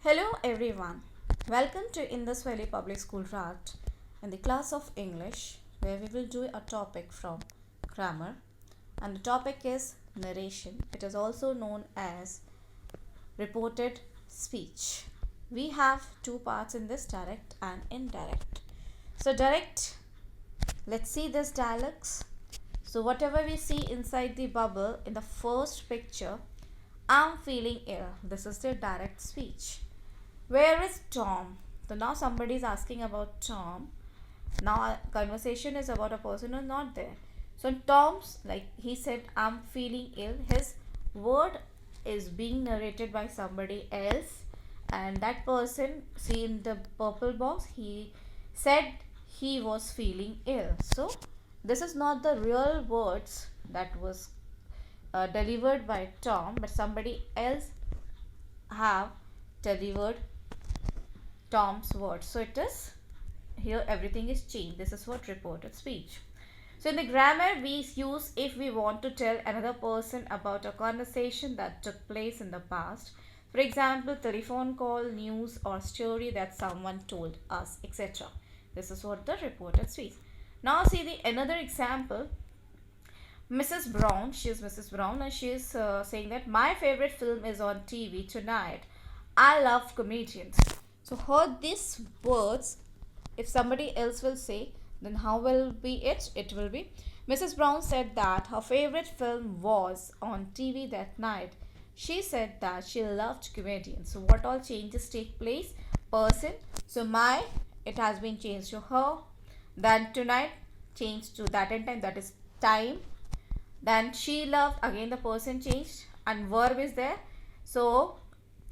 Hello everyone. Welcome to Indus Valley Public School RAT in the class of English where we will do a topic from grammar and the topic is narration. It is also known as reported speech. We have two parts in this, direct and indirect. So direct, let's see this dialogues. So whatever we see inside the bubble in the first picture, I'm feeling ill. This is the direct speech. Where is Tom? So now somebody is asking about Tom. Now our conversation is about a person who's not there. So Tom's, like he said, I'm feeling ill. His word is being narrated by somebody else, and that person, see in the purple box, he said he was feeling ill. So this is not the real words that was delivered by Tom, but somebody else have delivered Tom's words. So it is here everything is changed. This is what reported speech. So in the grammar we use if we want to tell another person about a conversation that took place in the past. For example, telephone call, news or story that someone told us, etc. This is what the reported speech. Now see the another example. Mrs. Brown, she is Mrs. Brown and she is saying that my favorite film is on TV tonight. I love comedians. So heard these words, if somebody else will say, then how will be it? It will be Mrs. Brown said that her favorite film was on TV that night. She said that she loved comedians. So what all changes take place? Person. So my, it has been changed to her. Then tonight changed to that and time, that is time. Then she loved, again the person changed and verb is there. So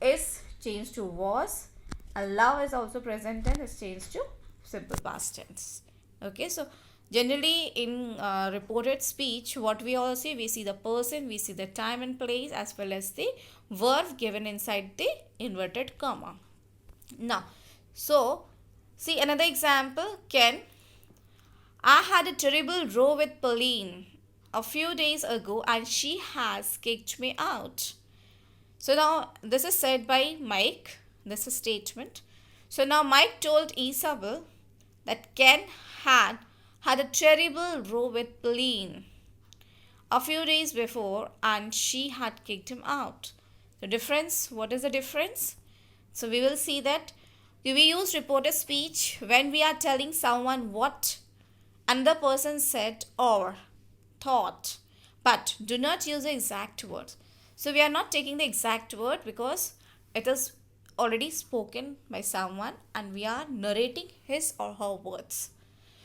is changed to was. And love is also present tense, is changed to simple past tense. Okay, so generally in reported speech, what we all see, we see the person, we see the time and place as well as the verb given inside the inverted comma. Now, so see another example. Ken, I had a terrible row with Pauline a few days ago and she has kicked me out. So now this is said by Mike. This is statement. So now Mike told Isabel that Ken had a terrible row with Pauline a few days before and she had kicked him out. The difference, what is the difference? So we will see that we use reported speech when we are telling someone what another person said or thought, but do not use the exact words. So we are not taking the exact word because it is already spoken by someone and we are narrating his or her words.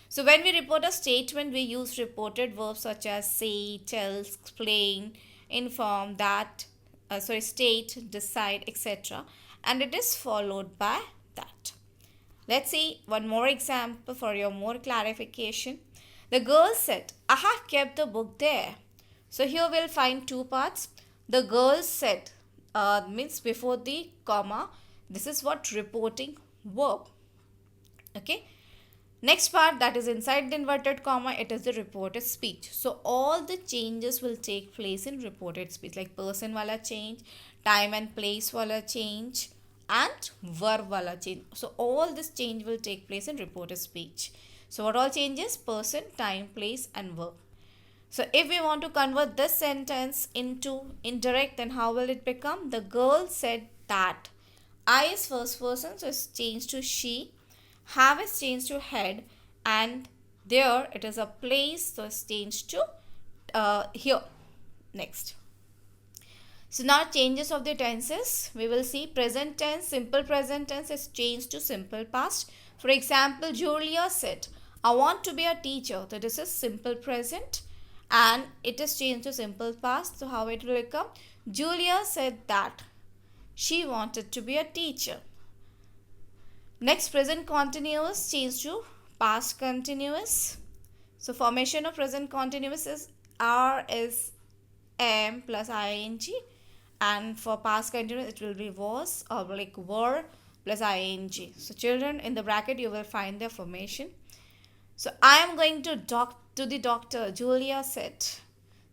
So when we report a statement, we use reported verbs such as say, tell, explain, inform, state, decide, etc. And it is followed by that. Let's see one more example for your more clarification. The girl said, I have kept the book there. So here we'll find two parts. The girl said means before the comma. This is what reporting verb. Okay. Next part, that is inside the inverted comma, it is the reported speech. So all the changes will take place in reported speech, like person wala change, time and place wala change, and verb wala change. So all this change will take place in reported speech. So what all changes? Person, time, place and verb. So if we want to convert this sentence into indirect, then how will it become? The girl said that. I is first person, so it's changed to she. Have is changed to had, and there it is a place, so it's changed to here. Next. So now changes of the tenses. We will see present tense, simple present tense is changed to simple past. For example, Julia said, I want to be a teacher. So this is simple present and it is changed to simple past. So how it will become? Julia said that she wanted to be a teacher. Next, present continuous changed to past continuous. So formation of present continuous is R is am plus ing, and for past continuous it will be was or like were plus ing. So children, in the bracket you will find their formation. So I am going to the doctor, Julia said.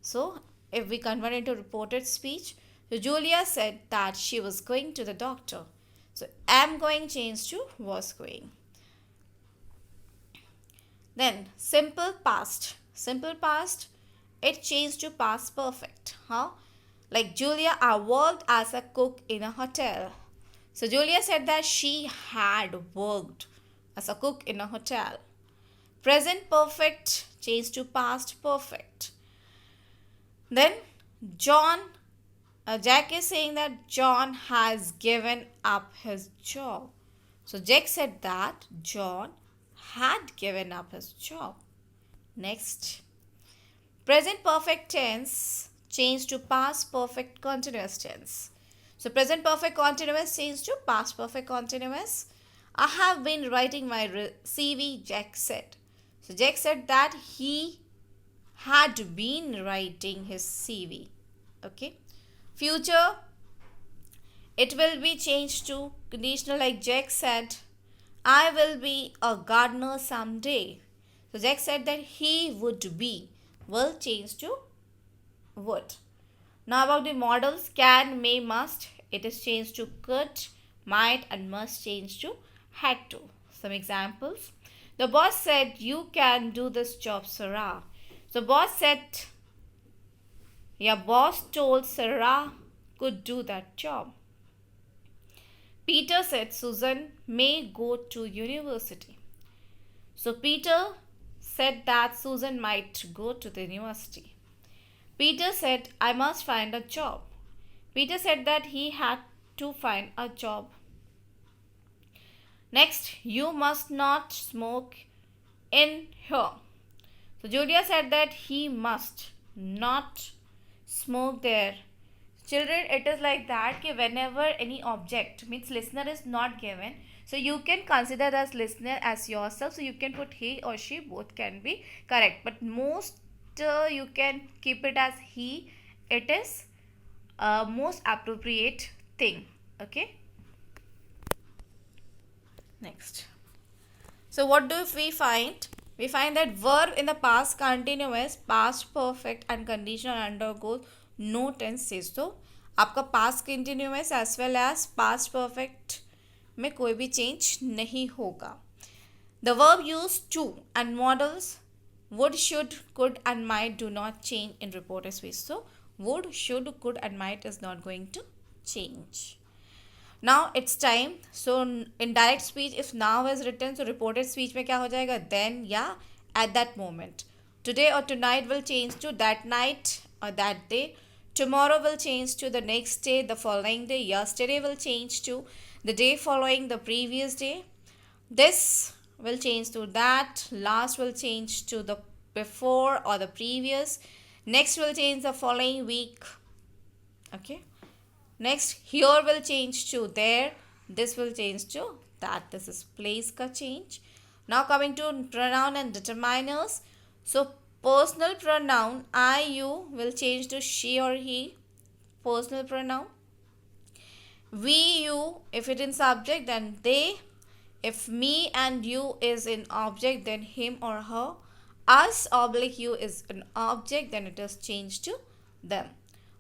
So if we convert into reported speech, so Julia said that she was going to the doctor. So am going changed to was going. Then simple past. Simple past, it changed to past perfect. How? Like Julia, I worked as a cook in a hotel. So Julia said that she had worked as a cook in a hotel. Present perfect changed to past perfect. Then John, Jack is saying that John has given up his job. So Jack said that John had given up his job. Next, present perfect tense changed to past perfect continuous tense. So present perfect continuous changed to past perfect continuous. I have been writing my CV, Jack said. So Jack said that he had been writing his CV. Okay. Future, it will be changed to conditional like Jack said, I will be a gardener someday. So Jack said that he would be will change to would. Now about the models can, may, must. It is changed to could, might and must change to had to. Some examples. The boss said you can do this job, Sarah. So boss said, your boss told Sarah could do that job. Peter said Susan may go to university. So Peter said that Susan might go to the university. Peter said, I must find a job. Peter said that he had to find a job. Next, you must not smoke in here. So Julia said that he must not smoke there. Children, it is like that कि whenever any object means listener is not given, so you can consider as listener as yourself. So you can put he or she, both can be correct. But most you can keep it as he. It is most appropriate thing. Okay. Next. So what do we find? We find that verb in the past continuous, past perfect and conditional undergoes no tense change. तो आपका past continuous as well as past perfect में कोई भी change नहीं होगा. The verb used to and models would, should, could and might do not change in reported speech. So would, should, could and might is not going to change. Now it's time. So indirect speech, if now is written, so reported speech में क्या हो जाएगा? Then या at that moment. Today or tonight will change to that night or that day. Tomorrow will change to the next day, the following day. Yesterday will change to the day following the previous day. This will change to that. Last will change to the before or the previous. Next will change the following week. Okay. Next, here will change to there. This will change to that. This is place ka change. Now coming to pronoun and determiners. So personal pronoun I, you will change to she or he. Personal pronoun. We, you, if it in subject, then they. If me and you is in object, then him or her. Us oblique you is an object, then it is changed to them.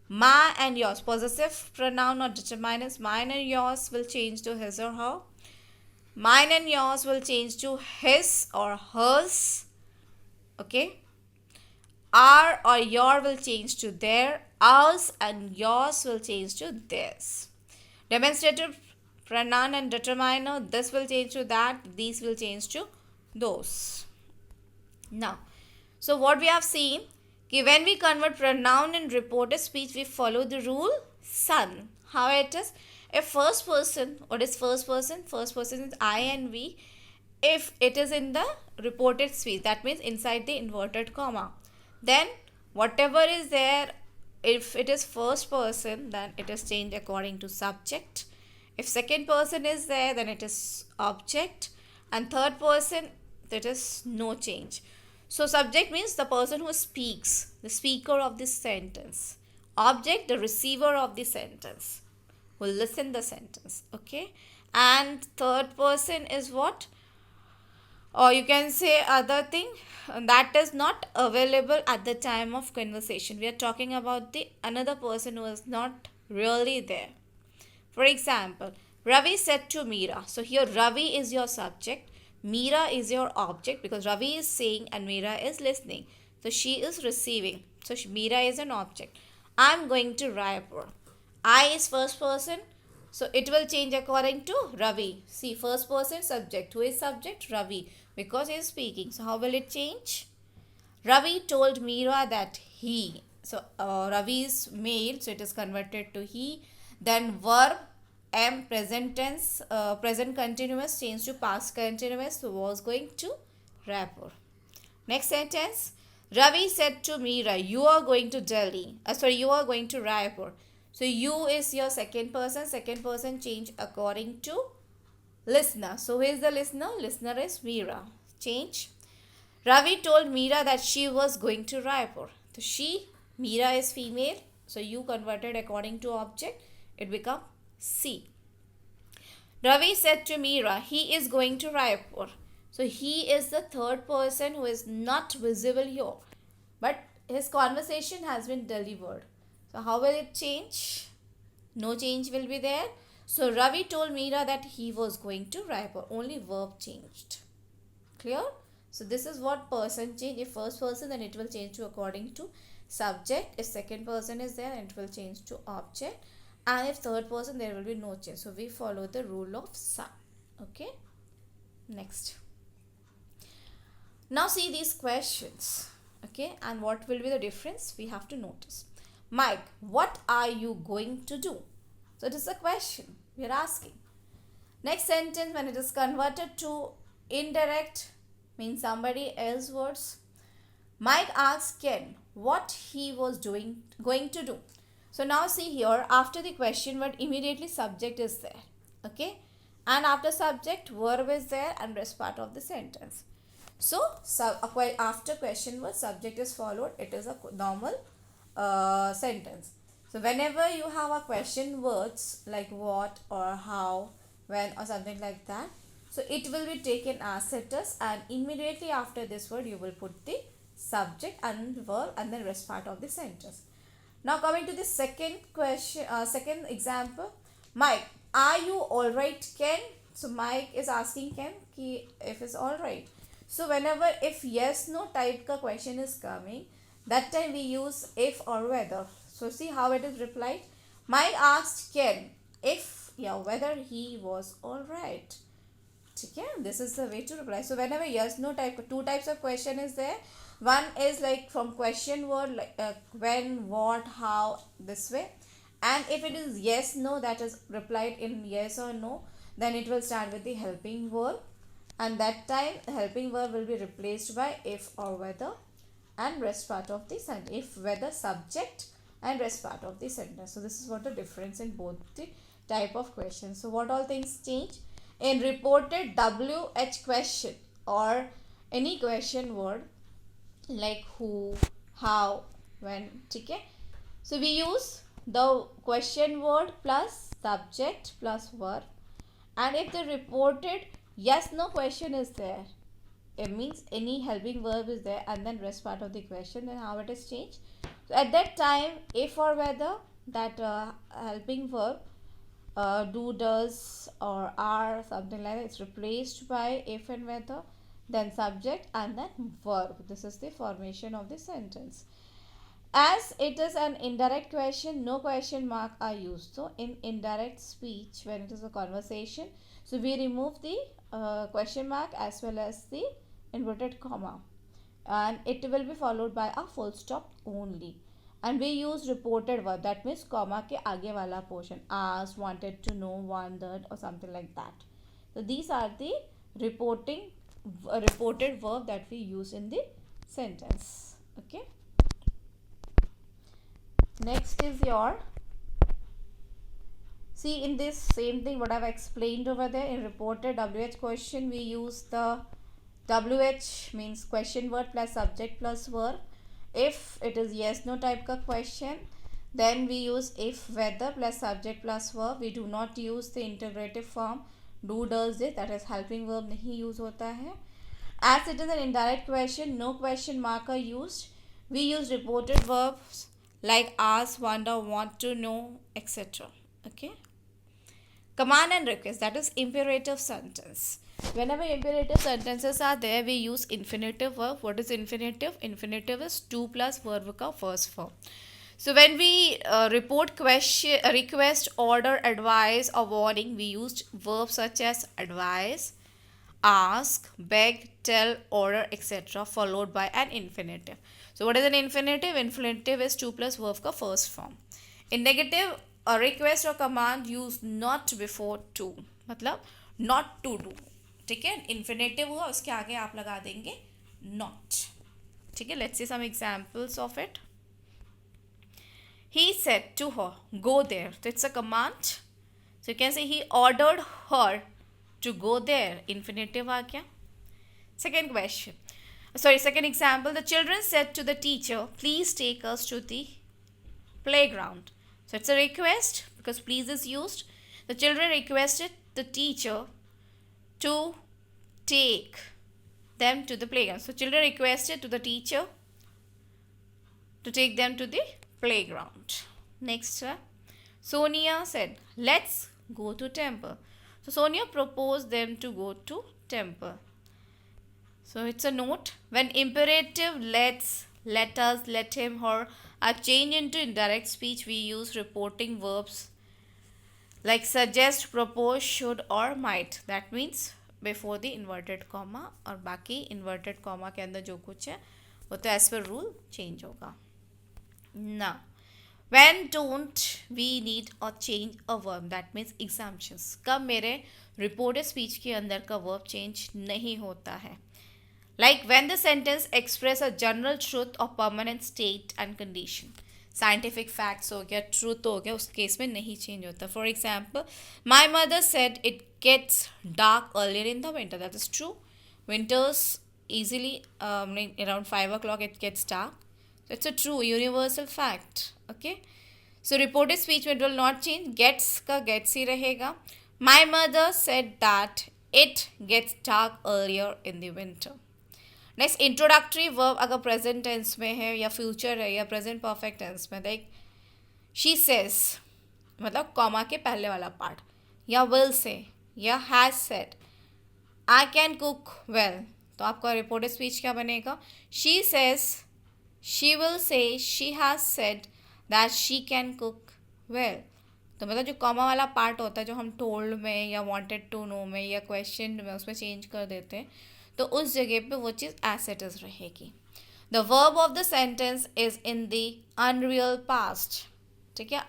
My and yours, possessive pronoun or determiners, mine and yours will change to his or her. Mine and yours will change to his or hers. Okay. Our or your will change to their. Ours and yours will change to theirs. Demonstrative pronoun and determiner, this will change to that. These will change to those. Now, so what we have seen, when we convert pronoun in reported speech, we follow the rule son. How it is? If first person, what is first person? First person is I and we. If it is in the reported speech, that means inside the inverted comma. Then whatever is there, if it is first person, then it is changed according to subject. If second person is there, then it is object. And third person, that is no change. So subject means the person who speaks, the speaker of this sentence. Object, the receiver of the sentence, who listen the sentence. Okay. And third person is what? Or you can say other thing that is not available at the time of conversation. We are talking about the another person who is not really there. For example, Ravi said to Meera. So here Ravi is your subject, Meera is your object because Ravi is saying and Meera is listening. So she is receiving. So Meera is an object. I'm going to Raipur. I is first person. So it will change according to Ravi. See, first person subject. Who is subject? Ravi. Because he is speaking. So how will it change? Ravi told Meera that he. So Ravi is male. So it is converted to he. Then verb am present tense, present continuous changed to past continuous. So was going to Raipur. Next sentence. Ravi said to Meera, you are going to Delhi. You are going to Raipur. So you is your second person. Second person change according to listener. So who is the listener? Listener is Meera. Change. Ravi told Meera that she was going to Raipur. So she, Meera is female. So you converted according to object. It become C. Ravi said to Meera, he is going to Raipur. So he is the third person who is not visible here. But his conversation has been delivered. So how will it change? No change will be there. So Ravi told Meera that he was going to Raipur. Only verb changed. Clear? So this is what person change. If first person, then it will change to according to subject. If second person is there, then it will change to object. And if third person, there will be no change. So we follow the rule of sum. Okay. Next. Now see these questions. Okay. And what will be the difference? We have to notice. Mike, what are you going to do? So it is a question we are asking. Next sentence, when it is converted to indirect, means somebody else's words. Mike asked Ken what he was going to do. So now see here, after the question word, immediately subject is there. Okay. And after subject, verb is there and rest part of the sentence. So after question word, subject is followed. It is a normal sentence. So whenever you have a question words like what or how, when or something like that, so it will be taken as it is, and immediately after this word you will put the subject and verb and then rest part of the sentence. Now coming to the second question, second example. Mike, are you alright, Ken? So Mike is asking Ken if it's alright. So whenever if yes no type ka question is coming, that time we use if or whether. So see how it is replied. Mike asked Ken if whether he was alright. Okay, this is the way to reply. So whenever yes no type, two types of question is there. One is like from question word like when, what, how, this way. And if it is yes no, that is replied in yes or no, then it will start with the helping verb, and that time the helping verb will be replaced by if or whether and rest part of the sentence. If, whether, subject and rest part of the sentence. So this is what the difference in both the type of questions. So what all things change? In reported WH question or any question word like who, how, when. Okay. So we use the question word plus subject plus verb, and if the reported yes no question is there, it means any helping verb is there and then rest part of the question, then how it is changed? So at that time, if or whether, that helping verb do, does or are, something like that, it's replaced by if and whether, then subject and then verb. This is the formation of the sentence. As it is an indirect question, no question mark are used. So in indirect speech, when it is a conversation, so we remove the question mark as well as the inverted comma, and it will be followed by a full stop only. And we use reported verb, that means comma ke aage wala portion, asked, wanted to know, wondered or something like that. So these are the reported verb that we use in the sentence. Okay. Next is your, see in this same thing what I've explained over there. In reported WH question, we use the WH means question word plus subject plus verb. If it is yes no type ka question, then we use if, whether plus subject plus verb. We do not use the integrative form do, does, did, that is helping verb nahi use hota hai. As it is an indirect question, no question mark are used. We use reported verbs like ask, wonder, want to know, etc. Okay. Command and request, that is imperative sentence. Whenever imperative sentences are there, we use infinitive verb. What is infinitive? Infinitive is to plus verb ka first form. So when we report question, request, order, advise or warning, we used verbs such as advise, ask, beg, tell, order, etc. followed by an infinitive. So what is an infinitive? Infinitive is to plus verb ka first form. In negative, a request or command use not before to, मतलब not to do. ठीक है, infinitive हुआ, उसके आगे आप लगा देंगे not. ठीक है, let's see some examples of it. He said to her, go there. So it's a command. So you can say he ordered her to go there. Infinitive आ गया. Second example. The children said to the teacher, please take us to the playground. So it's a request because please is used. The children requested the teacher to take them to the playground. So children requested to the teacher to take them to the playground. Next, Sonia said, let's go to temple. So Sonia proposed them to go to temple. So it's a note. When imperative let's, let us, let him, her are changed into indirect speech, we use reporting verbs like suggest, propose, should or might. That means before the inverted comma, और बाकी inverted comma के अंदर जो कुछ है वो तो as per rule change होगा. Now, when don't we need or change a verb? That means exemptions. कब मेरे reported speech के अंदर का verb change नहीं होता है? Like when the sentence express a general truth or permanent state and condition. Scientific facts हो गया, truth हो गया, उस केस में नहीं change होता. For example, my mother said it gets dark earlier in the winter. That is true. Winters easily around 5 o'clock it gets dark. So it's a true universal fact. Okay. So reported speech में will not change. Gets का gets ही रहेगा. My mother said that it gets dark earlier in the winter. Next introductory verb अगर present tense में है या future है या present perfect tense में, लाइक शी सेज मतलब कॉमा के पहले वाला पार्ट, या विल से या has said I can cook well, तो आपका रिपोर्टेड स्पीच क्या बनेगा? She says, she will say, she has said that she can cook well. तो मतलब जो कॉमा वाला पार्ट होता है जो हम टोल्ड में या वांटेड टू नो में या क्वेश्चन में उसमें चेंज कर देते हैं, तो उस जगह पे वो चीज़ एज इट इज़ रहेगी. The verb of the sentence is in the unreal past. ठीक है,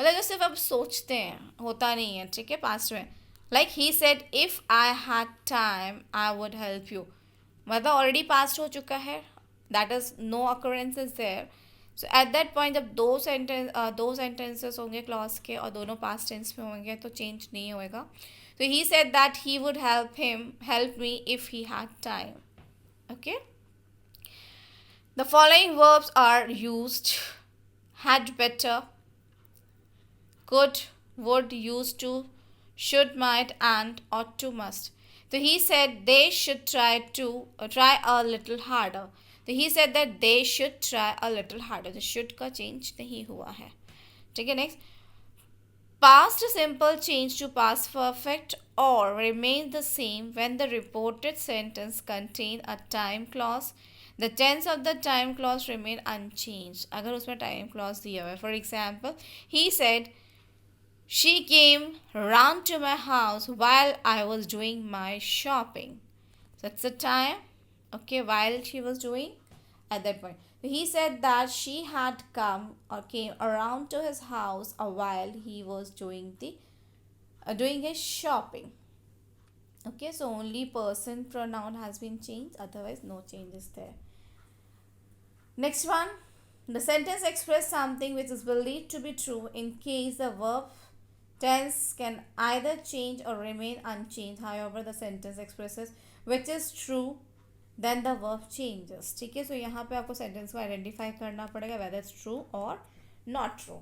मतलब जो सिर्फ अब सोचते हैं होता नहीं है. ठीक है, पास्ट में like he said if I had time I would help you, मतलब ऑलरेडी पास्ट हो चुका है. That is no occurrence is there. So at that point जब दो सेंटेंसेस होंगे क्लॉज के और दोनों पास्ट टेंस में होंगे तो चेंज नहीं होएगा. So he said that he would help me if he had time. Okay. The following verbs are used: had better, could, would, used to, should, might, and, ought to, must. So he said they should try a little harder. So he said that they should try a little harder. The should का change नहीं हुआ है. ठीक है, next. Past simple change to past perfect or remains the same when the reported sentence contain a time clause. The tense of the time clause remain unchanged. अगर उसमें time clause दिया हुआ है. For example, he said, she came round to my house while I was doing my shopping. So that's the time. Okay, while she was doing at that point. He said that she had come or came around to his house while he was doing his shopping. Okay, so only person pronoun has been changed, otherwise no changes there. Next one, the sentence expresses something which is believed to be true in case the verb tense can either change or remain unchanged. However, the sentence expresses which is true, then the verb changes. ठीक है, सो यहाँ पे आपको sentence को identify करना पड़ेगा whether it's true or not true.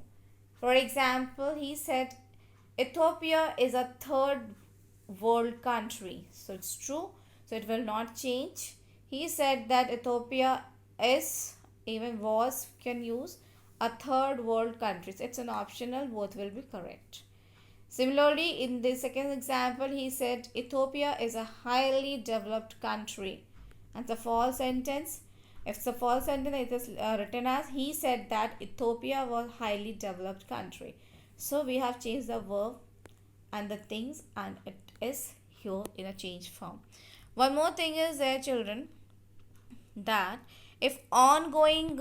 For example, he said Ethiopia is a third world country. So it's true, so it will not change. He said that Ethiopia is, even was, can use a third world country. So it's an optional, both will be correct. Similarly, in the second example, he said Ethiopia is a highly developed country. And the false sentence, if it's a false sentence, it is written as he said that Ethiopia was highly developed country. So we have changed the verb and the things, and it is here in a changed form. One more thing is there, children, that if ongoing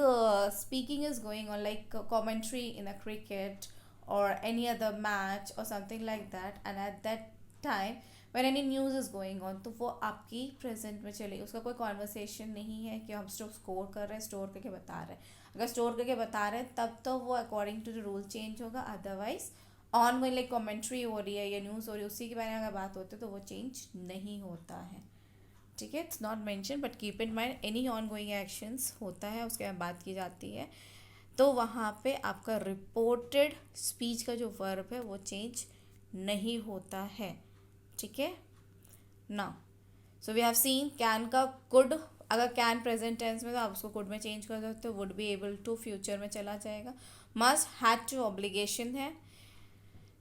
speaking is going on, like commentary in a cricket or any other match or something like that, and at that time when any news is going on, तो वो आपकी present में चलेगी, उसका कोई conversation नहीं है कि हम स्कोर कर रहे हैं, स्टोर करके बता रहे हैं. अगर स्टोर करके बता रहे हैं तब तो वो according to the rule change होगा. Otherwise on going like commentary हो रही है या न्यूज़ हो रही है, उसी के बारे में अगर बात होती है तो वो चेंज नहीं होता है. ठीक है, it's not mention, but keep in mind any on going actions होता है, उसके बाद बात की जाती है, तो वहाँ पे आपका रिपोर्टेड स्पीच का जो वर्ब है वो चेंज नहीं होता है. ठीक है ना. So we have seen can का कुड, अगर कैन प्रेजेंट टेंस में तो आप उसको कुड में चेंज कर सकते हो, would be able to future में चला जाएगा. मस्ट हैड टू ऑब्लिगेशन है.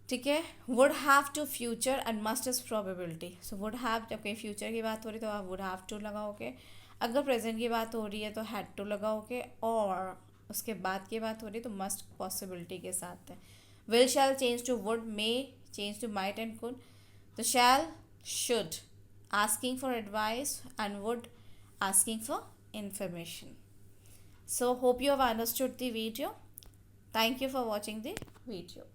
ठीक है, would have to future and must is probability. So would have, जब कहीं फ्यूचर की बात हो रही है तो आप वुड हैव टू लगाओगे. अगर प्रेजेंट की बात हो रही है तो हैड टू लगाओगे, और उसके बाद की बात हो रही है तो मस्ट पॉसिबिलिटी के साथ है. Will shall change to would, may change to might and could. तो shall should asking for advice, and would asking for information. So hope you have understood the video. Thank you for watching the video.